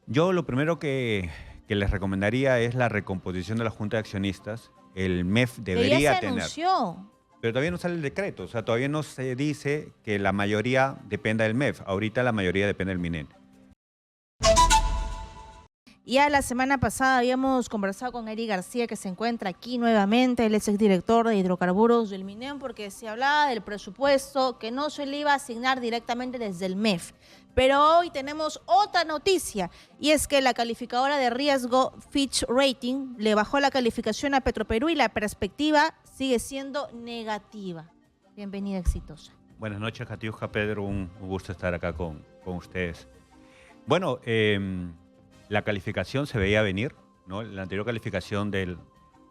Yo lo primero que les recomendaría es la recomposición de la Junta de Accionistas. El MEF Que ya se debería tener, anunció. pero todavía no sale el decreto, o sea, todavía no se dice que la mayoría dependa del MEF. Ahorita la mayoría depende del MINEN. Ya la semana pasada habíamos conversado con Eri García, que se encuentra aquí nuevamente. Él es exdirector de hidrocarburos del MINEM, porque se hablaba del presupuesto que no se le iba a asignar directamente desde el MEF. Pero hoy tenemos otra noticia, y es que la calificadora de riesgo Fitch Rating le bajó la calificación a Petroperú y la perspectiva sigue siendo negativa. Bienvenida, exitosa. Buenas noches, Catiusca, Pedro, un gusto estar acá con ustedes. Bueno, la calificación se veía venir, ¿no? La anterior calificación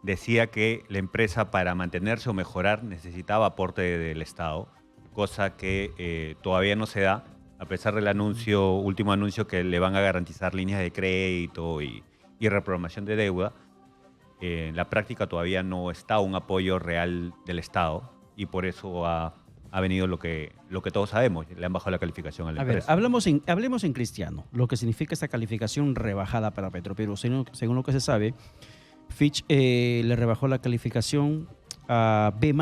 decía que la empresa para mantenerse o mejorar necesitaba aporte del Estado, cosa que todavía no se da, a pesar del último anuncio que le van a garantizar líneas de crédito y reprogramación de deuda. En la práctica todavía no está un apoyo real del Estado y por eso ha venido lo que todos sabemos, le han bajado la calificación a la empresa. A ver, hablemos en cristiano, lo que significa esta calificación rebajada para Petroperú. Según lo que se sabe, Fitch le rebajó la calificación a B+,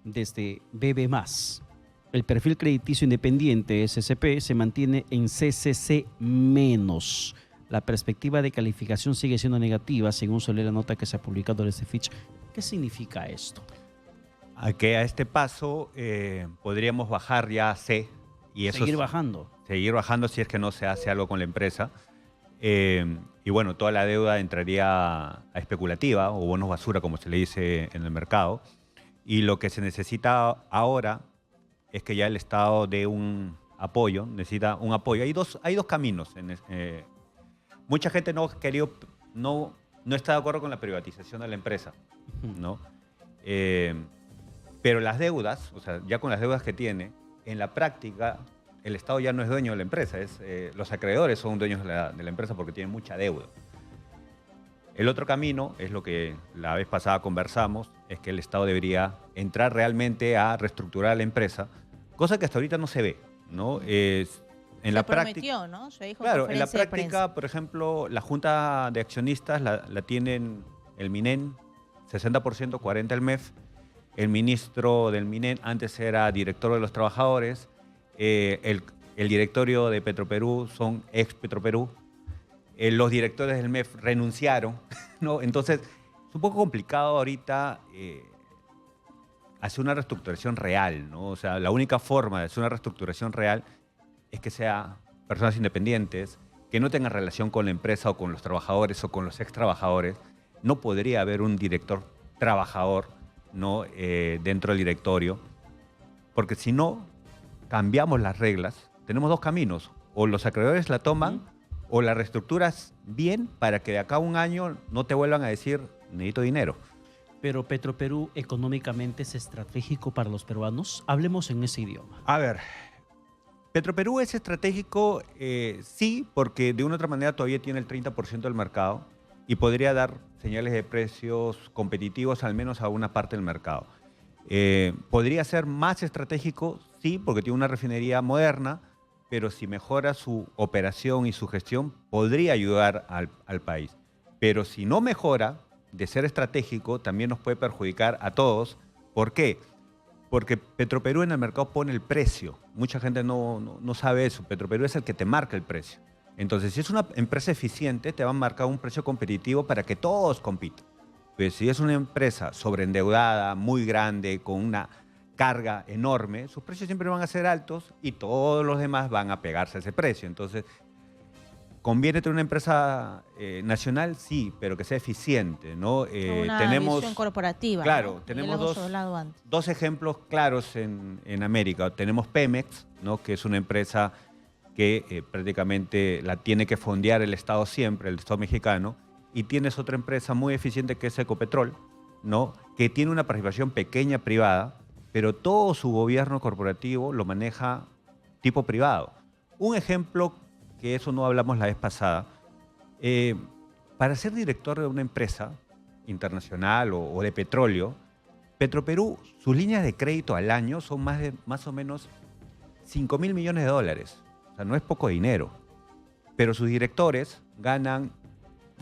desde BB+. El perfil crediticio independiente, SCP, se mantiene en CCC-. La perspectiva de calificación sigue siendo negativa, según se lee la nota que se ha publicado desde Fitch. ¿Qué significa esto? A que a este paso podríamos bajar ya a C. Y eso seguir bajando. Seguir bajando si es que no se hace algo con la empresa. Y bueno, toda la deuda entraría a especulativa o bonos basura, como se le dice en el mercado. Y lo que se necesita ahora es que ya el Estado dé un apoyo, necesita un apoyo. Hay dos caminos. Mucha gente no está de acuerdo con la privatización de la empresa, ¿no? Pero las deudas, o sea, ya con las deudas que tiene, en la práctica el Estado ya no es dueño de la empresa, los acreedores son dueños de la empresa porque tienen mucha deuda. El otro camino es lo que la vez pasada conversamos, es que el Estado debería entrar realmente a reestructurar la empresa, cosa que hasta ahorita no se ve, ¿no? En la práctica, ¿no? Se dijo claro, en la conferencia de prensa. práctica, por ejemplo, la Junta de Accionistas la tienen el MINEN, 60%, 40% el MEF. El ministro del MINEN antes era director de los trabajadores. El directorio de Petroperú son ex Petroperú. Los directores del MEF renunciaron, ¿no? Entonces, es un poco complicado ahorita hacer una reestructuración real, ¿no? O sea, la única forma de hacer una reestructuración real es que sea personas independientes, que no tengan relación con la empresa o con los trabajadores o con los ex trabajadores. No podría haber un director trabajador, ¿no? Dentro del directorio, porque si no cambiamos las reglas, tenemos dos caminos: o los acreedores la toman o la reestructuras bien para que de acá a un año no te vuelvan a decir necesito dinero. Pero Petroperú económicamente es estratégico para los peruanos. Hablemos en ese idioma. A ver, Petroperú es estratégico, sí, porque de una u otra manera todavía tiene el 30% del mercado y podría dar señales de precios competitivos al menos a una parte del mercado. Podría ser más estratégico, sí, porque tiene una refinería moderna, pero si mejora su operación y su gestión, podría ayudar al país. Pero si no mejora, de ser estratégico, también nos puede perjudicar a todos. ¿Por qué? Porque Petroperú en el mercado pone el precio. Mucha gente no sabe eso. Petroperú es el que te marca el precio. Entonces, si es una empresa eficiente, te va a marcar un precio competitivo para que todos compitan. Pues si es una empresa sobreendeudada, muy grande, con una carga enorme, sus precios siempre van a ser altos y todos los demás van a pegarse a ese precio. Entonces, ¿conviene tener una empresa nacional? Sí, pero que sea eficiente, ¿no? Una visión corporativa. Claro, ¿no? tenemos dos ejemplos claros en América. Tenemos Pemex, ¿no? Que es una empresa que prácticamente la tiene que fondear el Estado siempre, el Estado mexicano, y tienes otra empresa muy eficiente que es Ecopetrol, ¿no? Que tiene una participación pequeña privada, pero todo su gobierno corporativo lo maneja tipo privado. Un ejemplo, que eso no hablamos la vez pasada, para ser director de una empresa internacional o de petróleo, Petroperú, sus líneas de crédito al año son más o menos $5.000 millones. O sea, no es poco dinero. pero sus directores ganan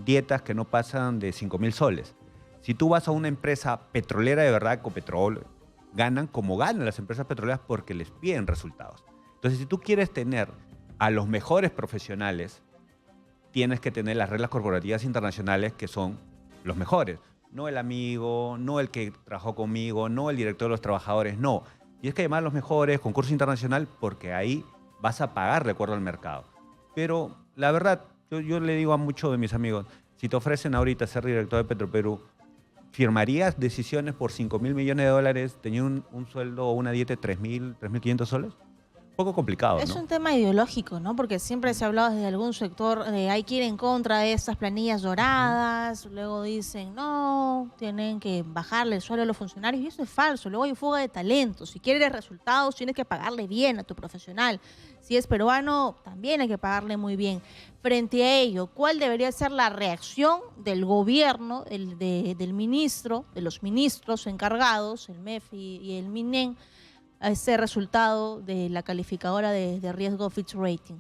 dietas que no pasan de 5.000 soles. Si tú vas a una empresa petrolera de verdad, Ecopetrol, ganan como ganan las empresas petroleras porque les piden resultados. Entonces, si tú quieres tener a los mejores profesionales, tienes que tener las reglas corporativas internacionales que son los mejores. No el amigo, no el que trabajó conmigo, no el director de los trabajadores, no. Y es que llamar a los mejores, concurso internacional, porque ahí vas a pagar de acuerdo al mercado. Pero la verdad, yo le digo a muchos de mis amigos, si te ofrecen ahorita ser director de Petroperú, ¿firmarías decisiones por 5.000 millones de dólares, teniendo un sueldo o una dieta de 3.000, 3.500 soles? Un poco complicado, ¿no? Es un tema ideológico, ¿no? Porque siempre se ha hablado desde algún sector de hay que ir en contra de estas planillas doradas, luego dicen no, tienen que bajarle el sueldo a los funcionarios y eso es falso. Luego hay fuga de talentos. Si quieres resultados, tienes que pagarle bien a tu profesional. Si es peruano, también hay que pagarle muy bien. Frente a ello, ¿cuál debería ser la reacción del gobierno, del ministro, de los ministros encargados, el MEF y el MINEN, a ese resultado de la calificadora de riesgo Fitch Rating?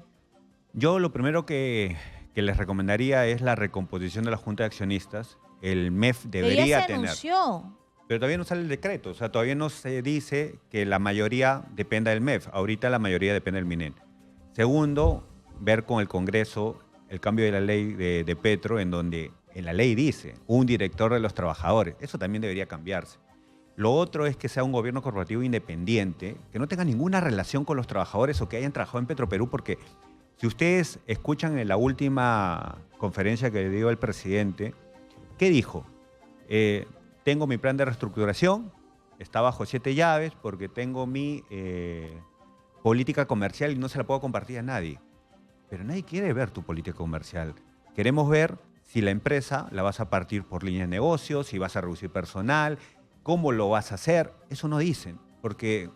Yo lo primero que les recomendaría es la recomposición de la Junta de Accionistas. El MEF debería ya se tener. anunció. Pero todavía no sale el decreto, o sea, todavía no se dice que la mayoría dependa del MEF. Ahorita la mayoría depende del MINEN. Segundo, ver con el Congreso el cambio de la ley de Petro, en donde en la ley dice un director de los trabajadores. Eso también debería cambiarse. Lo otro es que sea un gobierno corporativo independiente, que no tenga ninguna relación con los trabajadores o que hayan trabajado en Petroperú, porque si ustedes escuchan en la última conferencia que dio el presidente, ¿qué dijo? Tengo mi plan de reestructuración, está bajo 7 llaves porque tengo mi política comercial y no se la puedo compartir a nadie. Pero nadie quiere ver tu política comercial. Queremos ver si la empresa la vas a partir por líneas de negocio, si vas a reducir personal, cómo lo vas a hacer. Eso no dicen, porque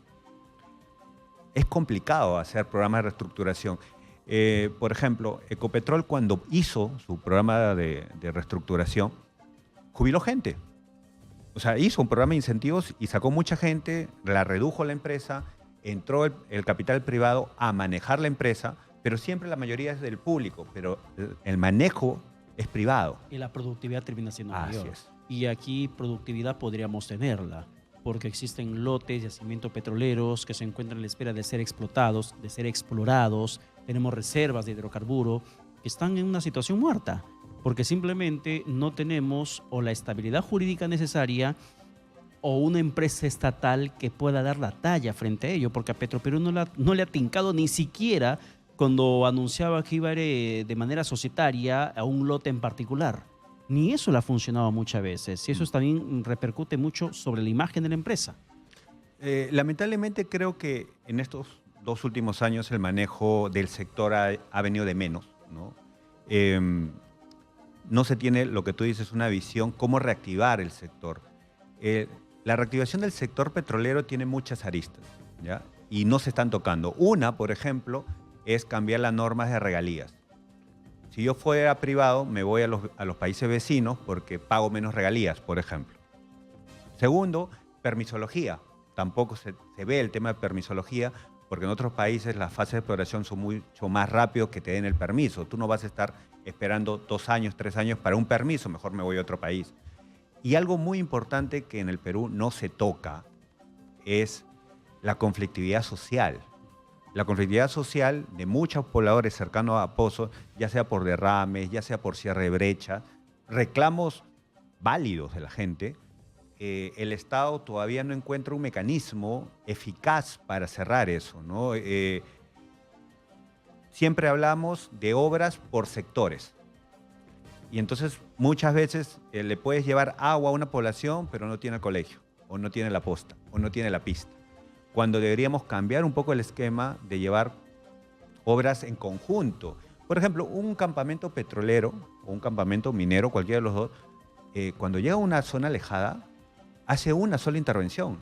es complicado hacer programas de reestructuración. Por ejemplo, Ecopetrol cuando hizo su programa de reestructuración, jubiló gente. O sea, hizo un programa de incentivos y sacó mucha gente, la redujo la empresa, entró el capital privado a manejar la empresa, pero siempre la mayoría es del público, pero el manejo es privado. Y la productividad termina siendo Así mayor. es. Y aquí productividad podríamos tenerla, porque existen lotes de yacimientos petroleros que se encuentran en la espera de ser explotados, de ser explorados. Tenemos reservas de hidrocarburo que están en una situación muerta, porque simplemente no tenemos o la estabilidad jurídica necesaria o una empresa estatal que pueda dar la talla frente a ello, porque a Petroperú no le ha tincado ni siquiera cuando anunciaba que iba a ir de manera societaria a un lote en particular. Ni eso le ha funcionado muchas veces y eso también repercute mucho sobre la imagen de la empresa. Lamentablemente creo que en estos 2 últimos años el manejo del sector ha venido de menos, ¿no? No se tiene, lo que tú dices, una visión, cómo reactivar el sector. La reactivación del sector petrolero tiene muchas aristas, ¿ya? Y no se están tocando. Una, por ejemplo, es cambiar las normas de regalías. Si yo fuera privado, me voy a los países vecinos porque pago menos regalías, por ejemplo. Segundo, permisología. Tampoco se ve el tema de permisología porque en otros países las fases de exploración son mucho más rápido que te den el permiso. Tú no vas a estar esperando 2 años, 3 años para un permiso, mejor me voy a otro país. Y algo muy importante que en el Perú no se toca es la conflictividad social. La conflictividad social de muchos pobladores cercanos a pozos, ya sea por derrames, ya sea por cierre de brechas, reclamos válidos de la gente, el Estado todavía no encuentra un mecanismo eficaz para cerrar eso, ¿no? Siempre hablamos de obras por sectores. Y entonces muchas veces le puedes llevar agua a una población, pero no tiene el colegio, o no tiene la posta, o no tiene la pista. Cuando deberíamos cambiar un poco el esquema de llevar obras en conjunto. Por ejemplo, un campamento petrolero o un campamento minero, cualquiera de los dos, cuando llega a una zona alejada, hace una sola intervención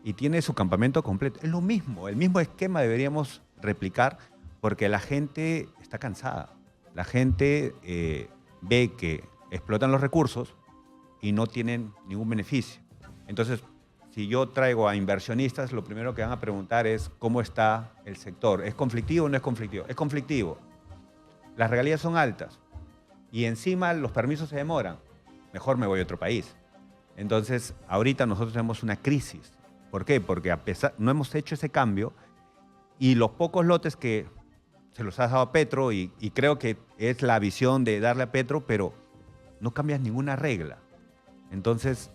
y tiene su campamento completo. Es lo mismo, el mismo esquema deberíamos replicar porque la gente está cansada. La gente ve que explotan los recursos y no tienen ningún beneficio. Entonces, si yo traigo a inversionistas, lo primero que van a preguntar es cómo está el sector. ¿Es conflictivo o no es conflictivo? Es conflictivo. las regalías son altas y encima los permisos se demoran, mejor me voy a otro país. Entonces, ahorita nosotros tenemos una crisis. ¿Por qué? Porque no hemos hecho ese cambio y los pocos lotes que se los has dado a Petro, y creo que es la visión de darle a Petro, pero no cambias ninguna regla. Entonces,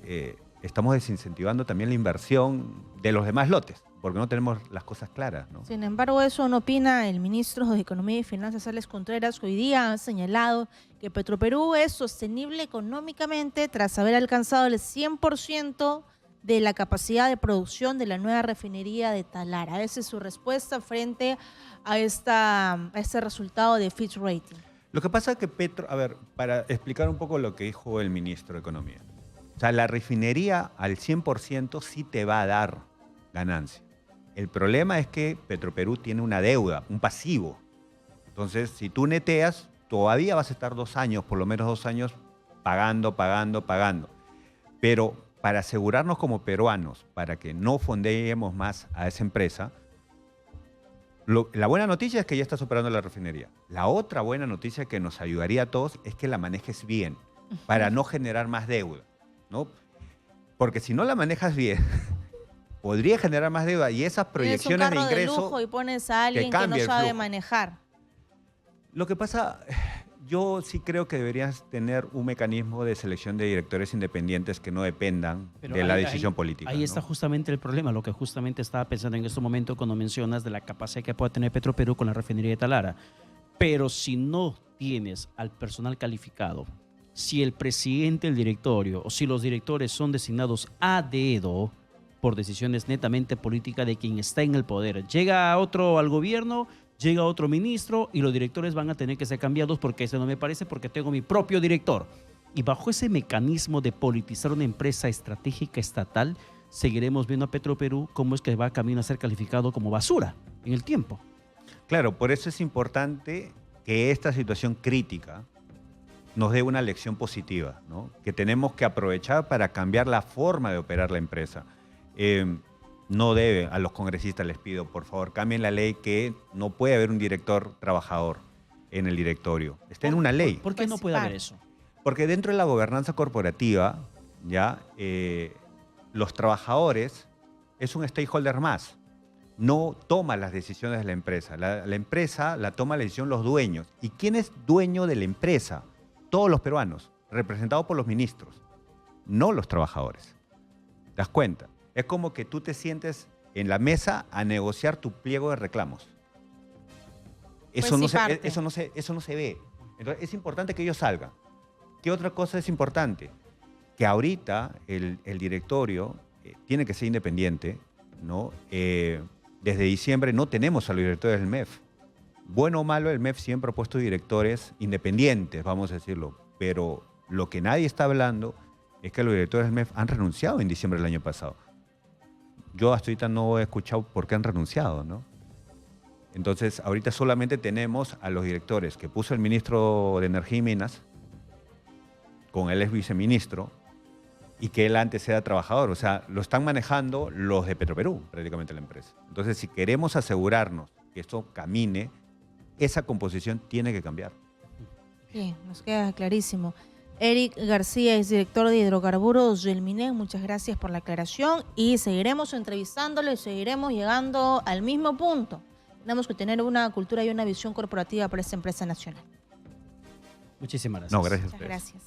estamos desincentivando también la inversión de los demás lotes, porque no tenemos las cosas claras, ¿no? Sin embargo, eso no opina el ministro de Economía y Finanzas, Alex Contreras, que hoy día ha señalado que Petroperú es sostenible económicamente tras haber alcanzado el 100% de la capacidad de producción de la nueva refinería de Talara. Esa es su respuesta frente a este resultado de Fitch Rating. Lo que pasa es que Petro, a ver, para explicar un poco lo que dijo el ministro de Economía. O sea, la refinería al 100% sí te va a dar ganancia. El problema es que Petroperú tiene una deuda, un pasivo. Entonces, si tú neteas, todavía vas a estar 2 años, por lo menos 2 años, pagando. Pero para asegurarnos como peruanos, para que no fondeemos más a esa empresa, la buena noticia es que ya estás operando la refinería. La otra buena noticia que nos ayudaría a todos es que la manejes bien, para no generar más deuda, ¿no? Porque si no la manejas bien, podría generar más deuda y esas proyecciones de ingreso... Tienes un carro de lujo y pones a alguien que no sabe manejar. Lo que pasa, yo sí creo que deberías tener un mecanismo de selección de directores independientes que no dependan de la decisión política. Ahí está justamente el problema, lo que justamente estaba pensando en este momento cuando mencionas de la capacidad que puede tener Petroperú con la refinería de Talara. Pero si no tienes al personal calificado, si el presidente del directorio o si los directores son designados a dedo por decisiones netamente políticas de quien está en el poder, llega otro al gobierno, llega otro ministro y los directores van a tener que ser cambiados porque ese no me parece porque tengo mi propio director. Y bajo ese mecanismo de politizar una empresa estratégica estatal, seguiremos viendo a Petroperú cómo es que va camino a ser calificado como basura en el tiempo. Claro, por eso es importante que esta situación crítica nos dé una lección positiva, ¿no? Que tenemos que aprovechar para cambiar la forma de operar la empresa. No debe, a los congresistas les pido, por favor, cambien la ley que no puede haber un director trabajador en el directorio. Está en una ley. ¿Por qué no puede haber eso? Porque dentro de la gobernanza corporativa, ya, los trabajadores es un stakeholder más. No toma las decisiones de la empresa. La empresa la toma la decisión los dueños. ¿Y quién es dueño de la empresa? Todos los peruanos, representados por los ministros, no los trabajadores. ¿Te das cuenta? Es como que tú te sientes en la mesa a negociar tu pliego de reclamos. Eso no se ve. Entonces, es importante que ellos salgan. ¿Qué otra cosa es importante? Que ahorita el directorio tiene que ser independiente, ¿no? Desde diciembre no tenemos a los directores del MEF. Bueno o malo, el MEF siempre ha puesto directores independientes, vamos a decirlo. Pero lo que nadie está hablando es que los directores del MEF han renunciado en diciembre del año pasado. Yo hasta ahorita no he escuchado por qué han renunciado, ¿no? Entonces, ahorita solamente tenemos a los directores que puso el ministro de Energía y Minas, con él es viceministro, y que él antes era trabajador. O sea, lo están manejando los de Petroperú, prácticamente la empresa. Entonces, si queremos asegurarnos que esto camine, esa composición tiene que cambiar. Sí, nos queda clarísimo. Eric García es director de hidrocarburos del MINEM. Muchas gracias por la aclaración y seguiremos entrevistándolo y seguiremos llegando al mismo punto. Tenemos que tener una cultura y una visión corporativa para esta empresa nacional. Muchísimas gracias. No, gracias a Muchas ustedes. gracias.